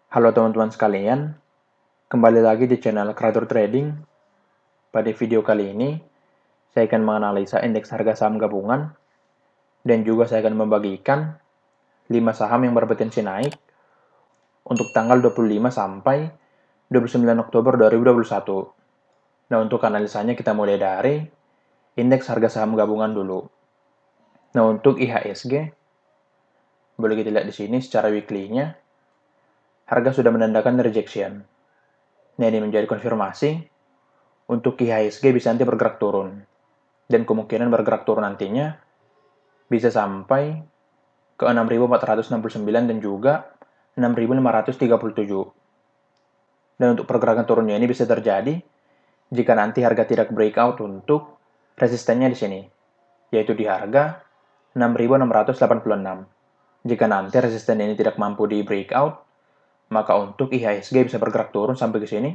Halo teman-teman sekalian, kembali lagi di channel Creator Trading. Pada video kali ini, saya akan menganalisa indeks harga saham gabungan dan juga saya akan membagikan 5 saham yang berpotensi naik untuk tanggal 25 sampai 29 Oktober 2021. Nah, untuk analisanya kita mulai dari indeks harga saham gabungan dulu. Nah, untuk IHSG, boleh kita lihat di sini secara weekly-nya, harga sudah menandakan rejection. Nah, ini menjadi konfirmasi untuk IHSG bisa nanti bergerak turun. Dan kemungkinan bergerak turun nantinya bisa sampai ke 6.469 dan juga 6.537. Dan untuk pergerakan turunnya ini bisa terjadi jika nanti harga tidak breakout untuk resistennya di sini, yaitu di harga 6.686. Jika nanti resisten ini tidak mampu di breakout, maka untuk IHSG bisa bergerak turun sampai ke sini.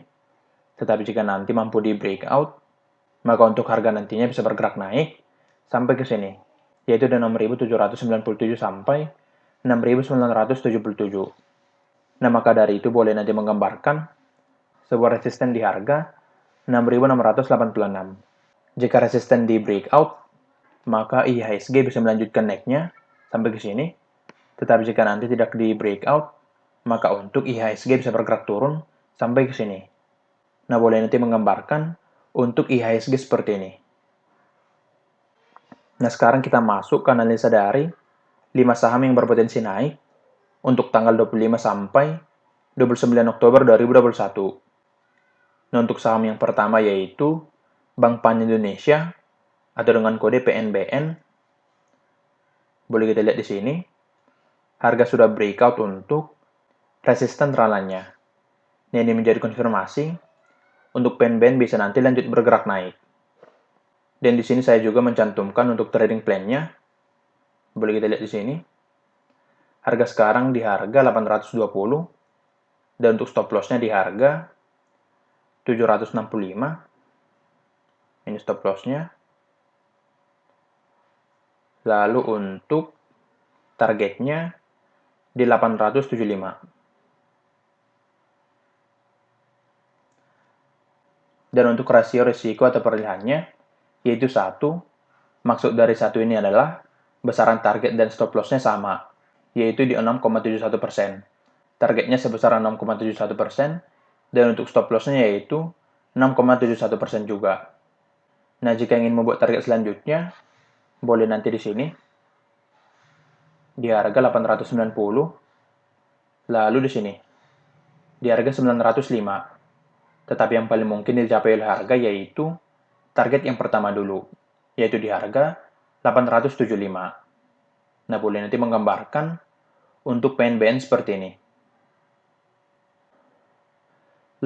Tetapi jika nanti mampu di breakout, maka untuk harga nantinya bisa bergerak naik sampai ke sini, yaitu dari 6.797 sampai 6.977. Nah, maka dari itu boleh nanti menggambarkan sebuah resisten di harga 6.686. Jika resisten di breakout, maka IHSG bisa melanjutkan naiknya sampai ke sini. Tetapi jika nanti tidak di breakout, maka untuk IHSG bisa bergerak turun sampai ke sini. Nah, boleh nanti menggambarkan untuk IHSG seperti ini. Nah, sekarang kita masuk ke analisa dari 5 saham yang berpotensi naik untuk tanggal 25 sampai 29 Oktober 2021. Nah, untuk saham yang pertama yaitu Bank Pan Indonesia atau dengan kode PNBN. Boleh kita lihat di sini. Harga sudah breakout untuk resisten rananya. Nah, ini menjadi konfirmasi untuk PNBN bisa nanti lanjut bergerak naik. Dan di sini saya juga mencantumkan untuk trading plan-nya. Boleh kita lihat di sini. Harga sekarang di harga 820 dan untuk stop loss-nya di harga 765. Ini stop loss-nya. Lalu untuk targetnya di 875. Dan untuk rasio risiko atau perlihannya, yaitu 1. Maksud dari 1 ini adalah besaran target dan stop loss-nya sama, yaitu di 6,71%. Targetnya sebesar 6,71%, dan untuk stop loss-nya yaitu 6,71% juga. Nah, jika ingin membuat target selanjutnya, boleh nanti di sini, di harga 890, lalu di sini, di harga 905. Tetapi yang paling mungkin dicapai oleh harga yaitu target yang pertama dulu, yaitu di harga 875. Nah, boleh nanti menggambarkan untuk PNBN seperti ini.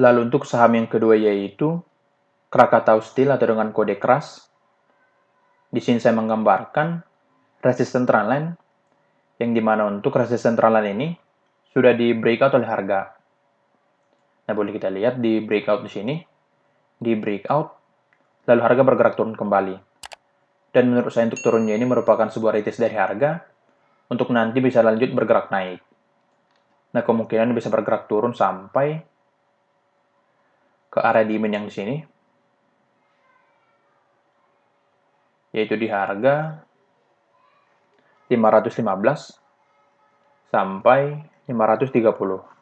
Lalu untuk saham yang kedua yaitu Krakatau Steel atau dengan kode KRAS. Di sini saya menggambarkan resisten trendline yang dimana untuk resisten trendline ini sudah di breakout oleh harga. Nah, boleh kita lihat di breakout di sini, di breakout, lalu harga bergerak turun kembali. Dan menurut saya untuk turunnya ini merupakan sebuah retest dari harga untuk nanti bisa lanjut bergerak naik. Nah, kemungkinan bisa bergerak turun sampai ke area demand yang di sini, yaitu di harga 515 sampai 530.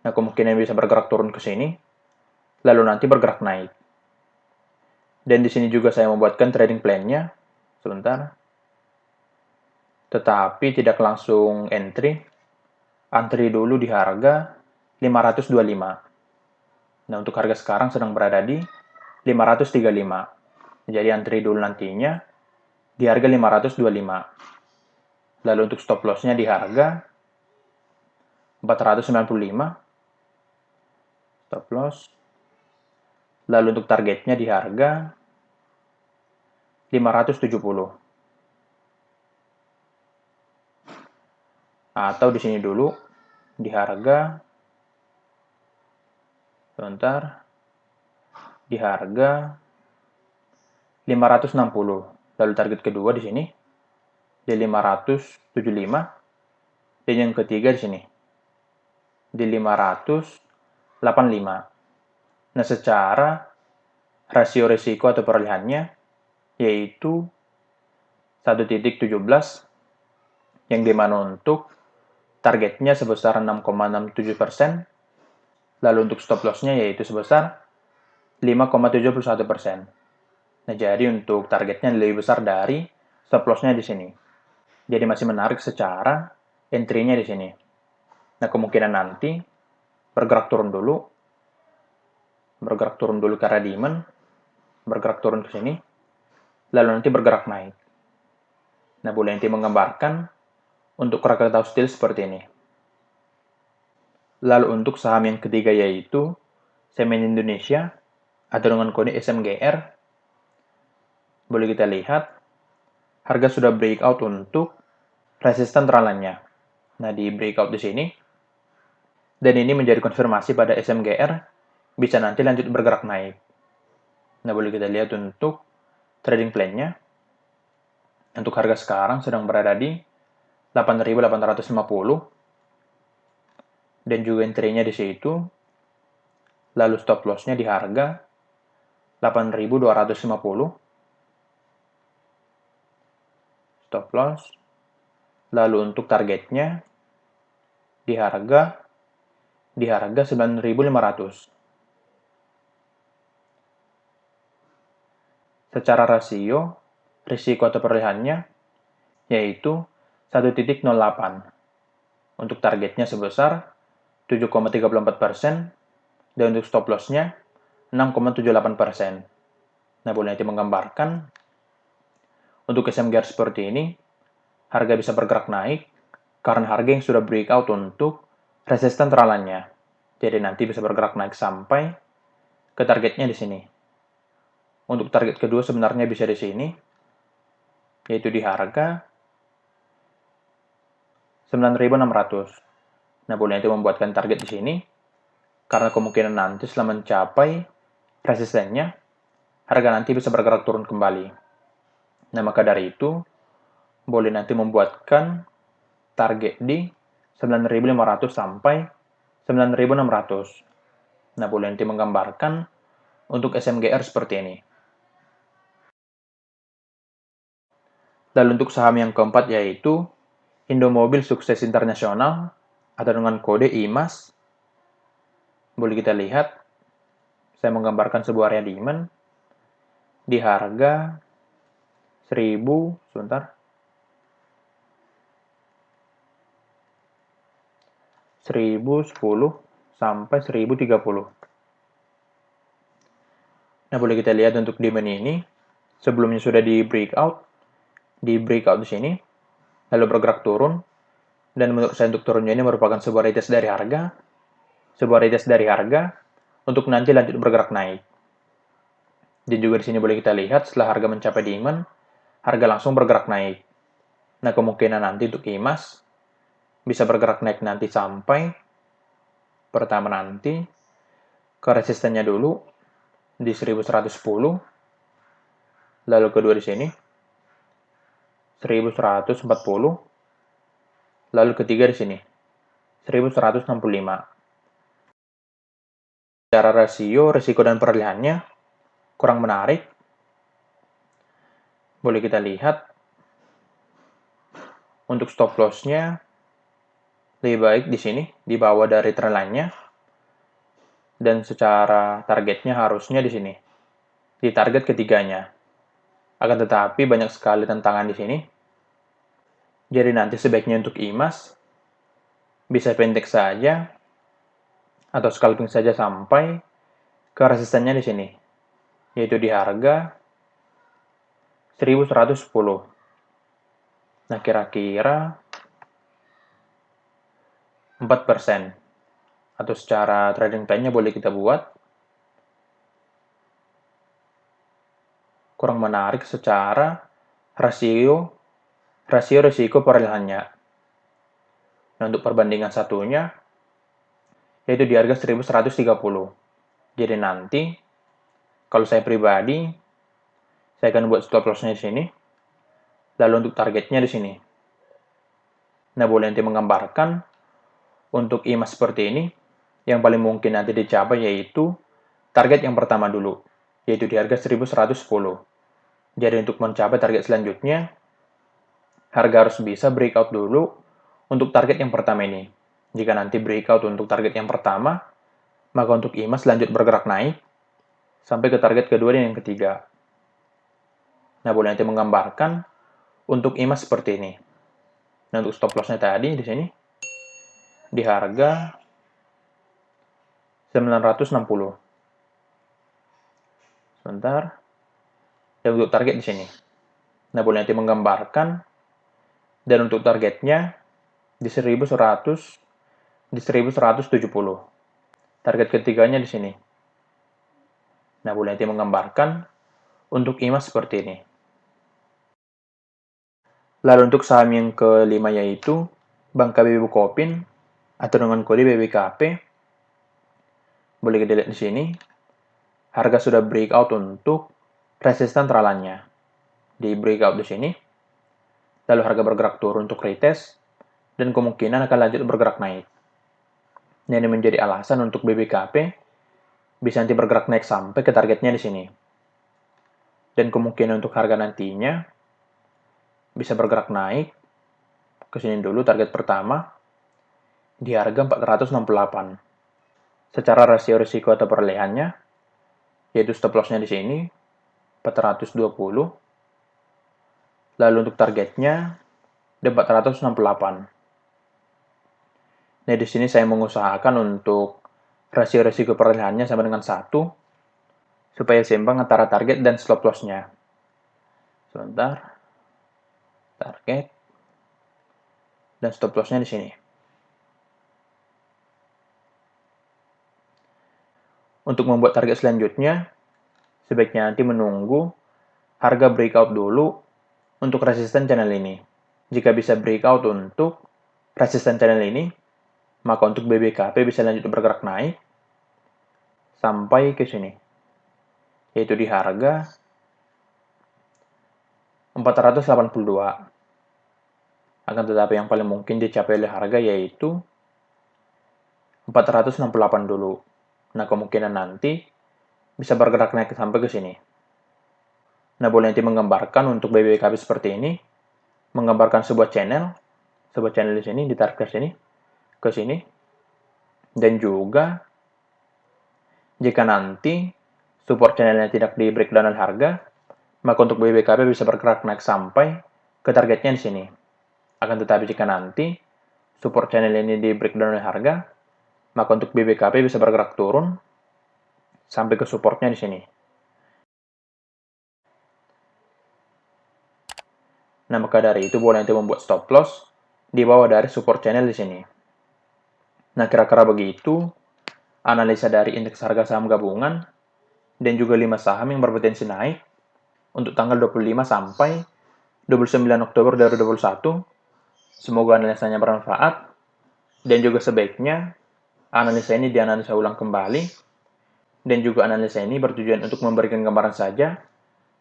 Nah, kemungkinan bisa bergerak turun ke sini, lalu nanti bergerak naik. Dan di sini juga saya membuatkan trading plan-nya. Sebentar. Tetapi tidak langsung entry. Antri dulu di harga 525. Nah, untuk harga sekarang sedang berada di 535. Jadi antri dulu nantinya di harga 525. Lalu untuk stop loss-nya di harga 495. Stop loss. Lalu untuk targetnya di harga 570. Atau di sini dulu di harga sebentar di harga 560. Lalu target kedua di sini di 575 dan yang ketiga di sini di 585. Nah, secara rasio risiko atau perolehannya yaitu 1,17, yang dimana untuk targetnya sebesar 6,67%, lalu untuk stop loss-nya yaitu sebesar 5,71%. Nah, jadi untuk targetnya lebih besar dari stop loss-nya di sini. Jadi masih menarik secara entry-nya di sini. Nah, kemungkinan nanti bergerak turun dulu ke arah demand, bergerak turun ke sini, lalu nanti bergerak naik. Nah, Bu Lenti menggambarkan untuk Krakatau Steel seperti ini. Lalu untuk saham yang ketiga yaitu Semen Indonesia atau dengan kode SMGR. Boleh kita lihat harga sudah breakout untuk resisten tralannya. Nah, di breakout di sini, dan ini menjadi konfirmasi pada SMGR bisa nanti lanjut bergerak naik. Nah, boleh kita lihat untuk trading plan-nya. Untuk harga sekarang sedang berada di 8.850 dan juga entry-nya di situ. Lalu stop loss-nya di harga 8.250. Stop loss. Lalu untuk targetnya di harga 9.500. Secara rasio risiko atau perolehannya yaitu 1,08. Untuk targetnya sebesar 7,34% dan untuk stop loss-nya 6,78%. Nah, boleh nanti menggambarkan untuk SMGR seperti ini, harga bisa bergerak naik karena harga yang sudah breakout untuk resisten tralannya. Jadi nanti bisa bergerak naik sampai ke targetnya di sini. Untuk target kedua sebenarnya bisa di sini, yaitu di harga 9.600. Nah, boleh nanti membuatkan target di sini, karena kemungkinan nanti setelah mencapai resistennya, harga nanti bisa bergerak turun kembali. Nah, maka dari itu, boleh nanti membuatkan target di 9.500 sampai 9.600. Nah, boleh nanti menggambarkan untuk SMGR seperti ini. Lalu untuk saham yang keempat yaitu Indomobil Sukses Internasional atau dengan kode IMAS. Boleh kita lihat, saya menggambarkan sebuah area demand di harga 1010 sampai 1030. Nah, boleh kita lihat untuk demand ini sebelumnya sudah di breakout di sini, lalu bergerak turun, dan menurut saya untuk turunnya ini merupakan sebuah retest dari harga, untuk nanti lanjut bergerak naik. Dan juga di sini boleh kita lihat setelah harga mencapai demand, harga langsung bergerak naik. Nah, kemungkinan nanti untuk IMAS bisa bergerak naik nanti sampai pertama nanti ke resistennya dulu di 1110, lalu kedua di sini 1140, lalu ketiga di sini 1165. Secara rasio, risiko dan perolehannya kurang menarik. Boleh kita lihat untuk stop loss-nya lebih baik di sini, di bawah dari trendline-nya. Dan secara targetnya harusnya di sini, di target ketiganya. Akan tetapi banyak sekali tantangan di sini. Jadi nanti sebaiknya untuk IMAS bisa pendek saja atau scalping saja sampai ke resistennya di sini, yaitu di harga 1110. Nah, kira-kira 4%. Atau secara trading plan-nya boleh kita buat kurang menarik secara rasio risiko perolehannya. Nah, untuk perbandingan satunya yaitu di harga 1130. Jadi nanti kalau saya pribadi saya akan buat stop loss-nya di sini. Lalu untuk targetnya di sini. Nah, boleh nanti menggambarkan untuk IMA seperti ini, yang paling mungkin nanti dicapai yaitu target yang pertama dulu, yaitu di harga 1110. Jadi untuk mencapai target selanjutnya, harga harus bisa breakout dulu untuk target yang pertama ini. Jika nanti breakout untuk target yang pertama, maka untuk IMA lanjut bergerak naik sampai ke target kedua dan yang ketiga. Nah, boleh nanti menggambarkan untuk IMA seperti ini. Nah, untuk stop loss-nya tadi di sini di harga 960. Sebentar. Dan untuk target di sini. Nah, boleh nanti menggambarkan dan untuk targetnya di 1100 di 1170. Target ketiganya di sini. Nah, boleh nanti menggambarkan untuk IMA seperti ini. Lalu untuk saham yang kelima yaitu Bank KBB Bukopin atau dengan kode BBKP. Boleh kita lihat di sini. Harga sudah breakout untuk resisten tralannya. Di breakout di sini. Lalu harga bergerak turun untuk retest dan kemungkinan akan lanjut bergerak naik. Nah, ini menjadi alasan untuk BBKP bisa nanti bergerak naik sampai ke targetnya di sini. Dan kemungkinan untuk harga nantinya bisa bergerak naik ke sini dulu target pertama di harga 468. Secara rasio risiko atau perolehannya yaitu stop loss-nya di sini 420. Lalu untuk targetnya di 468. Nah, di sini saya mengusahakan untuk rasio risiko perolehannya sama dengan 1 supaya seimbang antara target dan stop loss-nya. Sebentar. Target dan stop loss-nya di sini. Untuk membuat target selanjutnya, sebaiknya nanti menunggu harga breakout dulu untuk resisten channel ini. Jika bisa breakout untuk resisten channel ini, maka untuk BBKP bisa lanjut bergerak naik sampai ke sini, yaitu di harga 482. Akan tetapi yang paling mungkin dicapai oleh harga yaitu 468 dulu. Nah, kemungkinan nanti bisa bergerak naik sampai ke sini. Nah, boleh nanti menggambarkan untuk BBKP seperti ini, menggambarkan sebuah channel di sini, ditarik ke sini, dan juga jika nanti support channelnya tidak di breakdown harga, maka untuk BBKP bisa bergerak naik sampai ke targetnya di sini. Akan tetapi jika nanti support channel ini di breakdown harga, maka untuk BBKP bisa bergerak turun sampai ke supportnya di sini. Nah, maka dari itu boleh nanti membuat stop loss di bawah dari support channel di sini. Nah, kira-kira begitu analisa dari indeks harga saham gabungan dan juga 5 saham yang berpotensi naik untuk tanggal 25 sampai 29 Oktober 2021. Semoga analisanya bermanfaat dan juga sebaiknya analisa ini dianalisa ulang kembali dan juga analisa ini bertujuan untuk memberikan gambaran saja,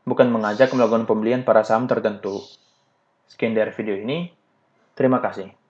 bukan mengajak melakukan pembelian pada saham tertentu. Sekian dari video ini. Terima kasih.